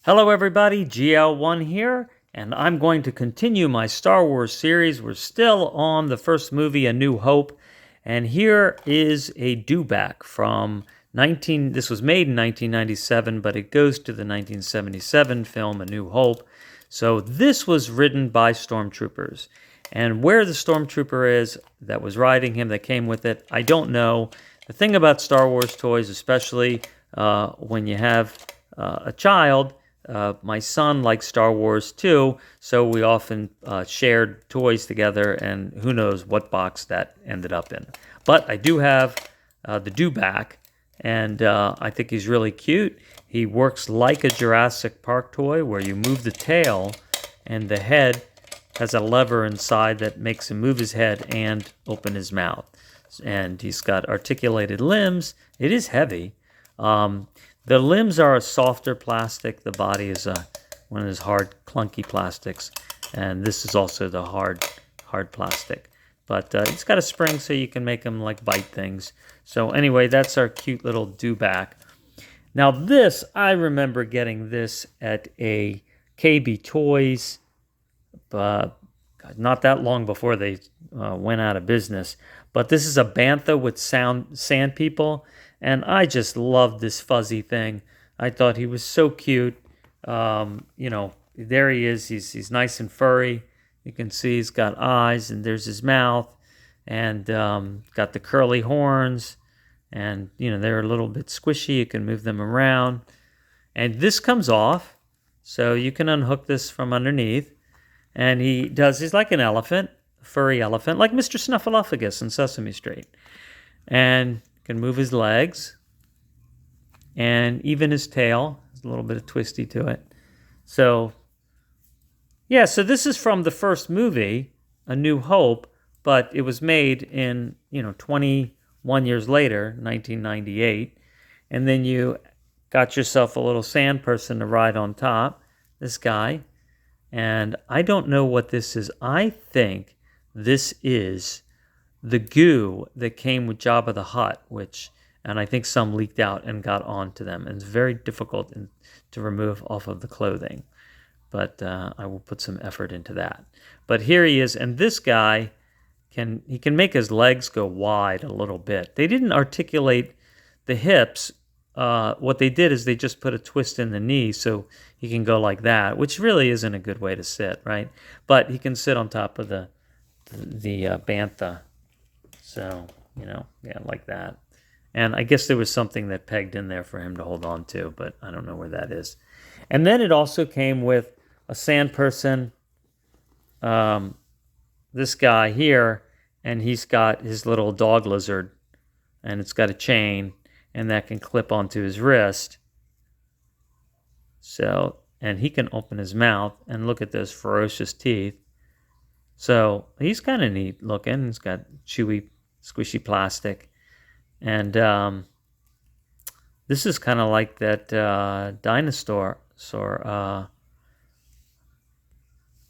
Hello everybody, GL1 here, and I'm going to continue my Star Wars series. We're still on the first movie, A New Hope, and here is a do-back from this was made in 1997, but it goes to the 1977 film, A New Hope. So this was written by stormtroopers, and where the stormtrooper is that was riding him, that came with it, I don't know. The thing about Star Wars toys, especially when you have a child, my son likes Star Wars too, so we often shared toys together, and who knows what box that ended up in. But I do have the do-back, and I think he's really cute. He works like a Jurassic Park toy, where you move the tail, and the head has a lever inside that makes him move his head and open his mouth. And he's got articulated limbs. It is heavy. The limbs are a softer plastic. The body is one of those hard, clunky plastics. And this is also the hard plastic. But it's got a spring so you can make them like bite things. So anyway, that's our cute little do-back. Now this, I remember getting this at a KB Toys, not that long before they went out of business. But this is a Bantha with sand people. And I just loved this fuzzy thing. I thought he was so cute. There he is. He's nice and furry. You can see he's got eyes, and there's his mouth, and got the curly horns. And, they're a little bit squishy. You can move them around. And this comes off, so you can unhook this from underneath. And he's like an elephant, a furry elephant, like Mr. Snuffleupagus in Sesame Street. And can move his legs, and even his tail. There's a little bit of twisty to it. So this is from the first movie, A New Hope, but it was made in, 21 years later, 1998. And then you got yourself a little sand person to ride on top, this guy. And I don't know what this is. I think this is the goo that came with Jabba the Hutt, and I think some leaked out and got onto them. And it's very difficult to remove off of the clothing. But I will put some effort into that. But here he is, and this guy, can make his legs go wide a little bit. They didn't articulate the hips. What they did is they just put a twist in the knee so he can go like that, which really isn't a good way to sit, right? But he can sit on top of the Bantha. So, like that. And I guess there was something that pegged in there for him to hold on to, but I don't know where that is. And then it also came with a sand person, this guy here, and he's got his little dog lizard, and it's got a chain, and that can clip onto his wrist. So, and he can open his mouth, and look at those ferocious teeth. So he's kind of neat looking. He's got chewy, squishy plastic. And this is kind of like that dinosaur,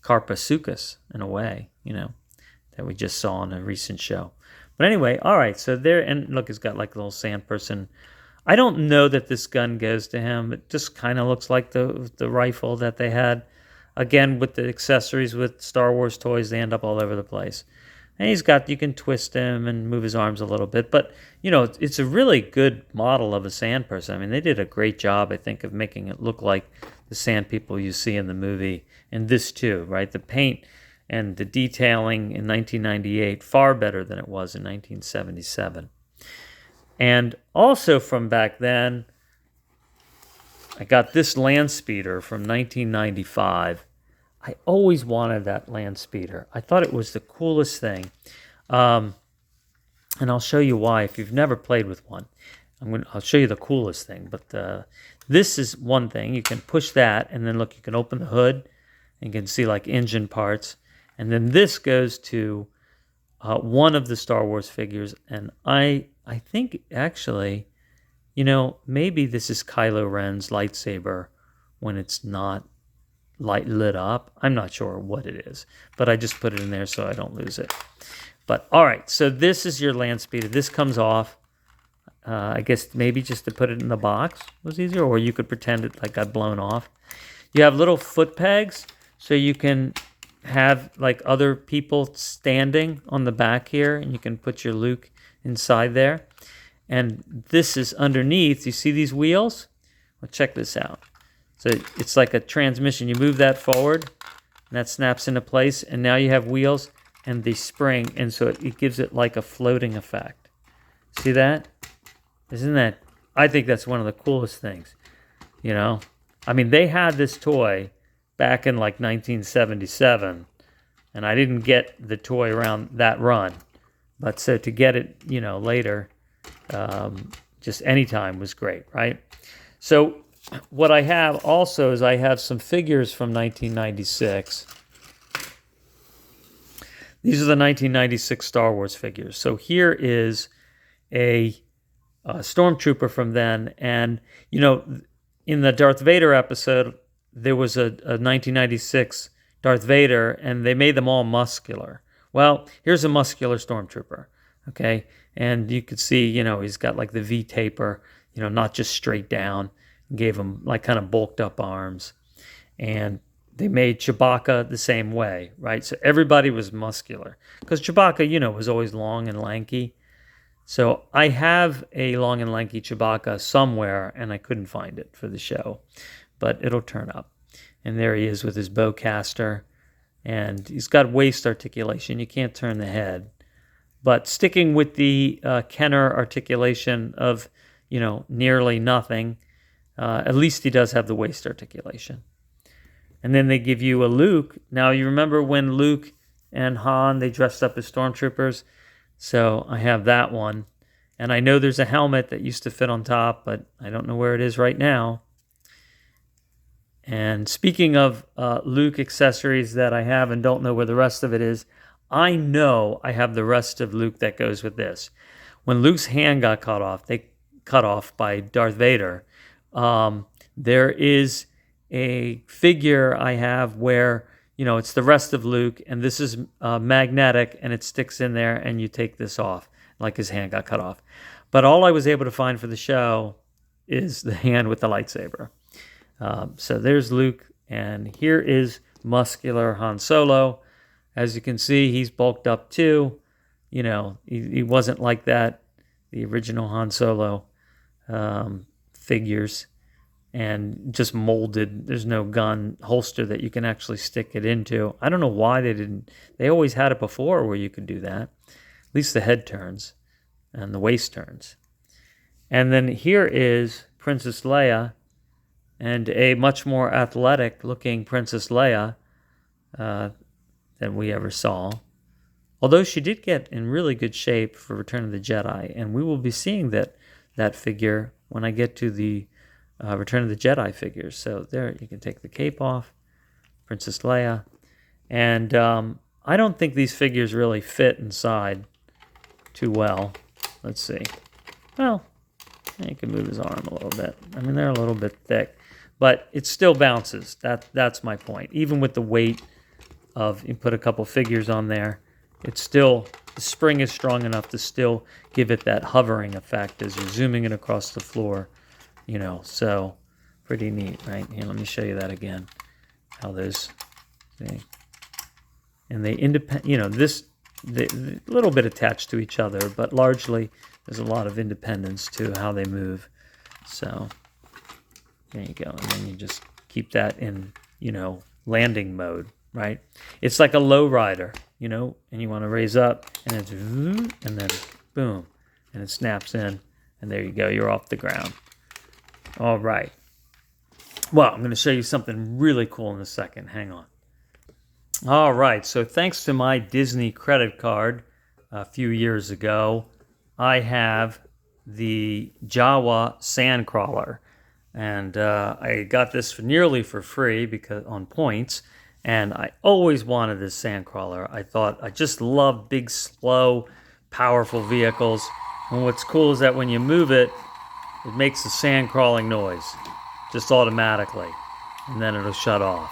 Carpasuchus, in a way, that we just saw in a recent show. But anyway, all right, so there, and look, he's got like a little sand person. I don't know that this gun goes to him. It just kind of looks like the rifle that they had. Again, with the accessories with Star Wars toys, they end up all over the place. And you can twist him and move his arms a little bit. But, it's a really good model of a sand person. I mean, they did a great job, I think, of making it look like the sand people you see in the movie. And this too, right? The paint and the detailing in 1998, far better than it was in 1977. And also from back then, I got this land speeder from 1995. I always wanted that land speeder. I thought it was the coolest thing. And I'll show you why if you've never played with one. I'll show you the coolest thing. But this is one thing. You can push that, and then look, you can open the hood, and you can see like engine parts. And then this goes to one of the Star Wars figures. And I think actually, maybe this is Kylo Ren's lightsaber when it's not lit up. I'm not sure what it is, but I just put it in there so I don't lose it. But all right, so this is your land speeder. This comes off. I guess maybe just to put it in the box was easier, or you could pretend it like got blown off. You have little foot pegs, so you can have like other people standing on the back here, and you can put your Luke inside there. And this is underneath. You see these wheels? Well, check this out. So it's like a transmission. You move that forward, and that snaps into place, and now you have wheels and the spring, and so it gives it like a floating effect. See that? Isn't that? I think that's one of the coolest things. You know, I mean, they had this toy back in like 1977, and I didn't get the toy around that run, but so to get it, you know, later, just anytime was great, right? So what I have also is I have some figures from 1996. These are the 1996 Star Wars figures. So here is a stormtrooper from then, and you know, in the Darth Vader episode, there was a 1996 Darth Vader, and they made them all muscular. Well, here's a muscular stormtrooper, okay? And you could see, you know, he's got like the V taper, you know, not just straight down. Gave him like kind of bulked up arms. And they made Chewbacca the same way, right? So everybody was muscular. Because Chewbacca, you know, was always long and lanky. So I have a long and lanky Chewbacca somewhere, and I couldn't find it for the show. But it'll turn up. And there he is with his bowcaster. And he's got waist articulation. You can't turn the head. But sticking with the Kenner articulation of, you know, nearly nothing, at least he does have the waist articulation. And then they give you a Luke. Now, you remember when Luke and Han, they dressed up as stormtroopers? So I have that one. And I know there's a helmet that used to fit on top, but I don't know where it is right now. And speaking of Luke accessories that I have and don't know where the rest of it is, I know I have the rest of Luke that goes with this. When Luke's hand got cut off by Darth Vader, there is a figure I have where, you know, it's the rest of Luke, and this is magnetic, and it sticks in there, and you take this off, like his hand got cut off. But all I was able to find for the show is the hand with the lightsaber. So there's Luke, and here is muscular Han Solo. As you can see, he's bulked up too. You know, he wasn't like that, the original Han Solo figures, and just molded. There's no gun holster that you can actually stick it into. I don't know why they didn't. They always had it before where you could do that. At least the head turns and the waist turns. And then here is Princess Leia, and a much more athletic looking Princess Leia than we ever saw. Although she did get in really good shape for Return of the Jedi, and we will be seeing that figure when I get to the Return of the Jedi figures. So there, you can take the cape off, Princess Leia. And I don't think these figures really fit inside too well. Let's see. Well, you can move his arm a little bit. I mean, they're a little bit thick, but it still bounces. That's my point. Even with the weight of, you put a couple figures on there, it's still, the spring is strong enough to still give it that hovering effect as you're zooming it across the floor, you know. So pretty neat, right? Here, let me show you that again. How those, see? And they you know, this, a little bit attached to each other, but largely there's a lot of independence to how they move. So there you go. And then you just keep that in, you know, landing mode, right? It's like a low rider, you know, and you want to raise up, and it's, and then boom, and it snaps in, and there you go. You're off the ground. All right. Well, I'm going to show you something really cool in a second. Hang on. All right. So thanks to my Disney credit card a few years ago, I have the Jawa Sandcrawler. And I got this nearly for free because on points. And I always wanted this Sandcrawler. I just love big, slow, powerful vehicles. And what's cool is that when you move it, it makes a sand crawling noise just automatically. And then it'll shut off.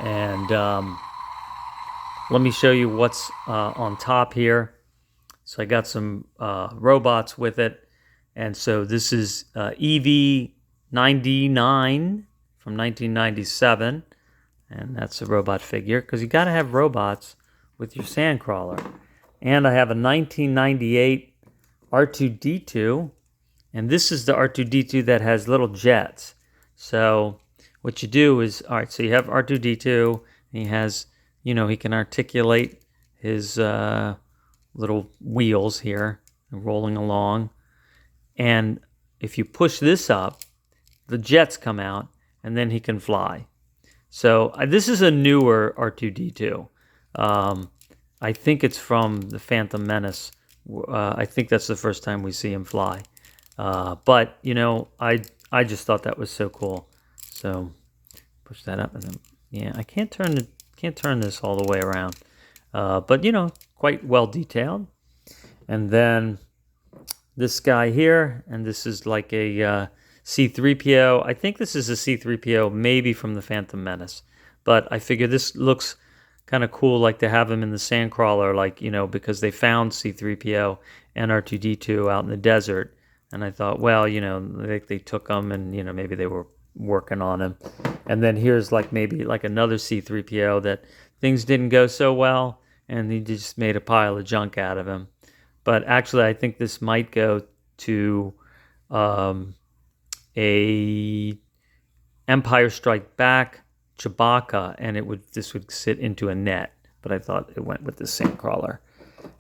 And let me show you what's on top here. So I got some robots with it. And so this is EV99 from 1997. And that's a robot figure, because you got to have robots with your Sandcrawler. And I have a 1998 R2-D2. And this is the R2-D2 that has little jets. So what you do is, all right, so you have R2-D2, and he has, he can articulate his little wheels here, rolling along. And if you push this up, the jets come out, and then he can fly. So this is a newer R2-D2. I think it's from the Phantom Menace. I think that's the first time we see him fly. But I just thought that was so cool. So push that up, and then I can't turn this all the way around. But quite well detailed. And then this guy here, and this is like a C-3PO. I think this is a C-3PO, maybe from the Phantom Menace. But I figure this looks kind of cool, like to have him in the Sandcrawler, like, because they found C-3PO and R2-D2 out in the desert. And I thought, well, they took them, and, maybe they were working on him. And then here's maybe another C-3PO that things didn't go so well, and he just made a pile of junk out of him. But actually, I think this might go to a Empire Strike Back Chewbacca, and this would sit into a net. But I thought it went with the Sandcrawler.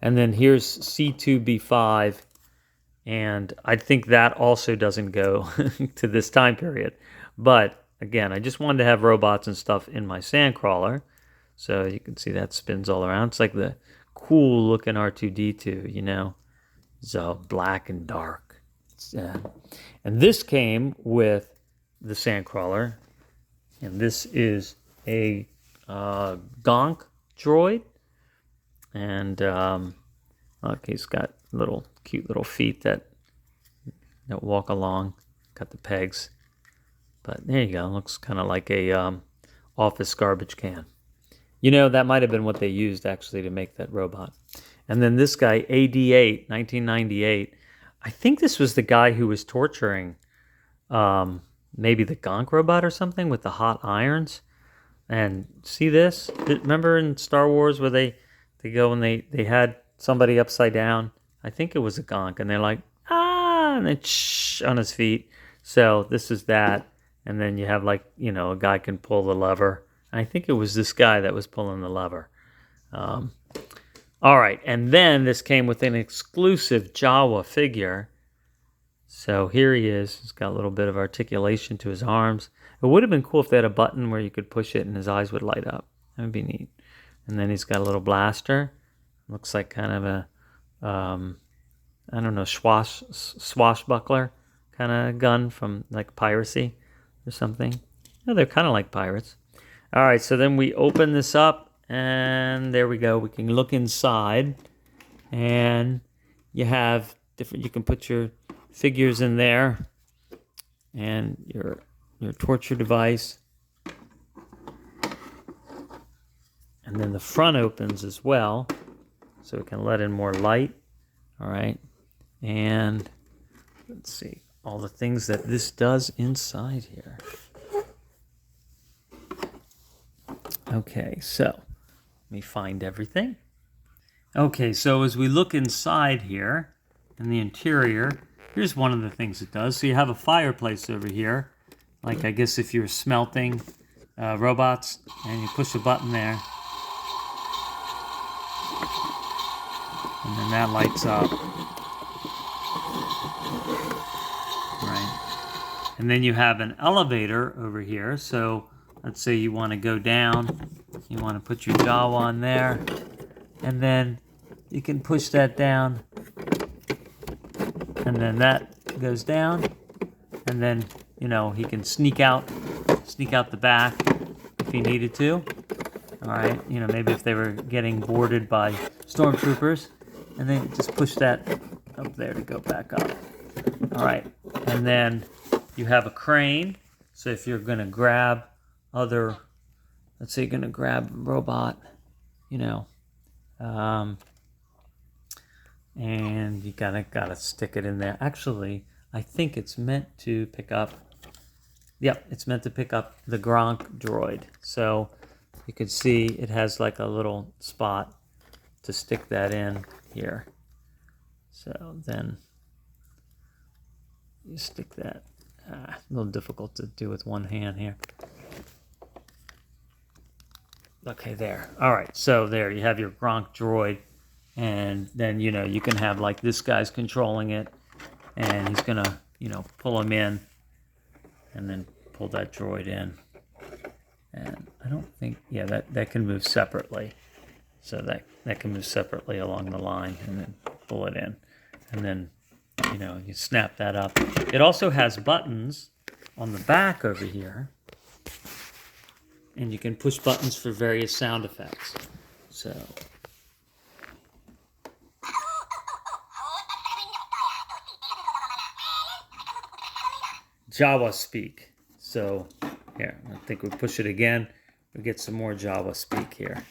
And then here's C2B5, and I think that also doesn't go to this time period. But again, I just wanted to have robots and stuff in my Sandcrawler. So you can see that spins all around. It's like the cool looking R2-D2, It's black and dark. And this came with the Sandcrawler. And this is a Gonk droid. And okay, he's got cute little feet that walk along. Got the pegs. But there you go. Looks kind of like a office garbage can. That might have been what they used, actually, to make that robot. And then this guy, AD-8, 1998. I think this was the guy who was torturing maybe the Gonk robot or something with the hot irons. And see this? Remember in Star Wars where they go and they had somebody upside down? I think it was a Gonk. And they're like, and then on his feet. So this is that. And then you have a guy can pull the lever. I think it was this guy that was pulling the lever. All right, and then this came with an exclusive Jawa figure. So here he is. He's got a little bit of articulation to his arms. It would have been cool if they had a button where you could push it and his eyes would light up. That would be neat. And then he's got a little blaster. Looks like kind of a, I don't know, swashbuckler kind of gun from like piracy or something. No, they're kind of like pirates. All right, so then we open this up, and there we go. We can look inside, and you have different. You can put your figures in there, and your torture device, and then the front opens as well, so we can let in more light. All right, and let's see all the things that this does inside here. Okay, so let me find everything. Okay, so as we look inside here, in the interior, here's one of the things it does. So you have a fireplace over here, like I guess if you're smelting robots, and you push a button there, and then that lights up. Right. And then you have an elevator over here, so let's say you want to go down, you want to put your Jawa on there, and then you can push that down, and then that goes down, and then, he can sneak out the back if he needed to. All right, maybe if they were getting boarded by stormtroopers, and then just push that up there to go back up. All right, and then you have a crane, so if you're going to grab let's say you're going to grab a robot, and you gotta stick it in there. Actually, I think it's meant to pick up. Yep, it's meant to pick up the Gronk droid. So you can see it has like a little spot to stick that in here. So then you stick that. A little difficult to do with one hand here. Okay, there. All right, so there you have your Gronk droid, and then you can have like this guy's controlling it, and he's gonna pull him in, and then pull that droid in. And I don't think, yeah, that can move separately. So that can move separately along the line, and then pull it in, and then you snap that up. It also has buttons on the back over here, and you can push buttons for various sound effects. So Jawa speak. So here, I think we push it again, we get some more Jawa speak here.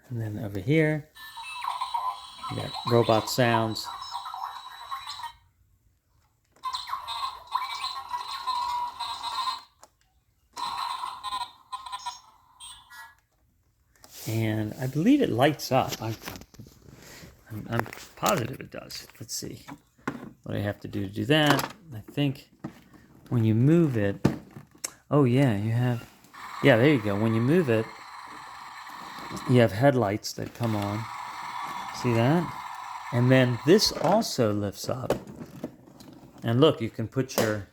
And then over here, you got robot sounds. And I believe it lights up. I'm positive it does. Let's see what I have to do that. I think when you move it, oh yeah, there you go. When you move it, you have headlights that come on. See that? And then this also lifts up. And look, you can put your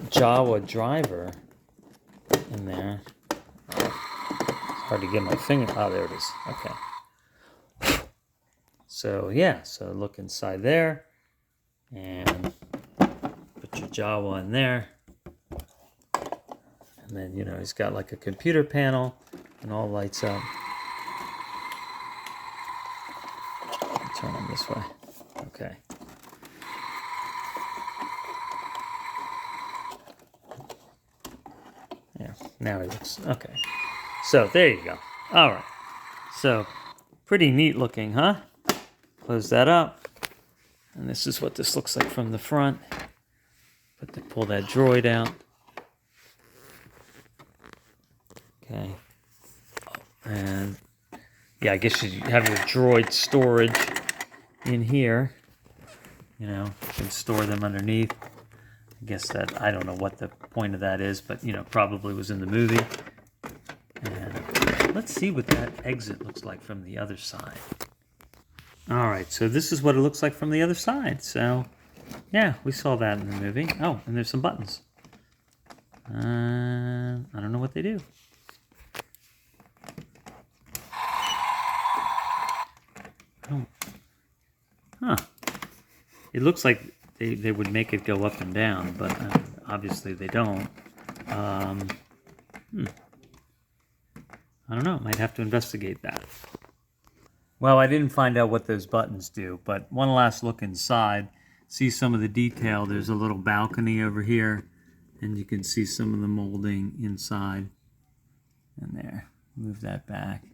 Jawa driver in there. Hard to get my finger. Oh, there it is. Okay. So yeah, so look inside there, and put your Jawa in there, and then he's got like a computer panel, and all lights up. Turn them this way. Okay. Yeah. Now it looks okay. So there you go. All right. So pretty neat looking, huh? Close that up. And this is what this looks like from the front. Pull that droid out. Okay. And yeah, I guess you have your droid storage in here. You can store them underneath. I guess that, I don't know what the point of that is, but probably was in the movie. And let's see what that exit looks like from the other side. All right, so this is what it looks like from the other side. So, yeah, we saw that in the movie. Oh, and there's some buttons. I don't know what they do. Oh. Huh. It looks like they would make it go up and down, but obviously they don't. I don't know. Might have to investigate that. Well, I didn't find out what those buttons do, but one last look inside. See some of the detail. There's a little balcony over here, and you can see some of the molding inside. And there. Move that back.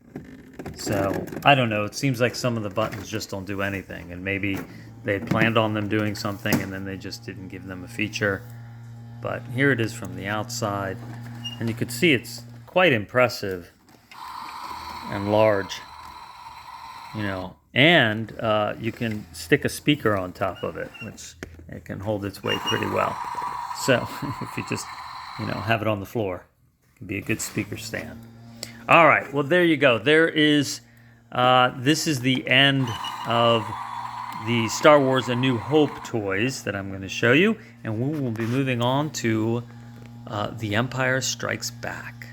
So, I don't know. It seems like some of the buttons just don't do anything, and maybe they had planned on them doing something, and then they just didn't give them a feature. But here it is from the outside, and you can see it's quite impressive and large, and you can stick a speaker on top of it, which it can hold its weight pretty well. So if you just have it on the floor, it can be a good speaker stand. All right, well, there you go. There is this is the end of the Star Wars A New Hope toys that I'm going to show you, and we will be moving on to The Empire Strikes Back.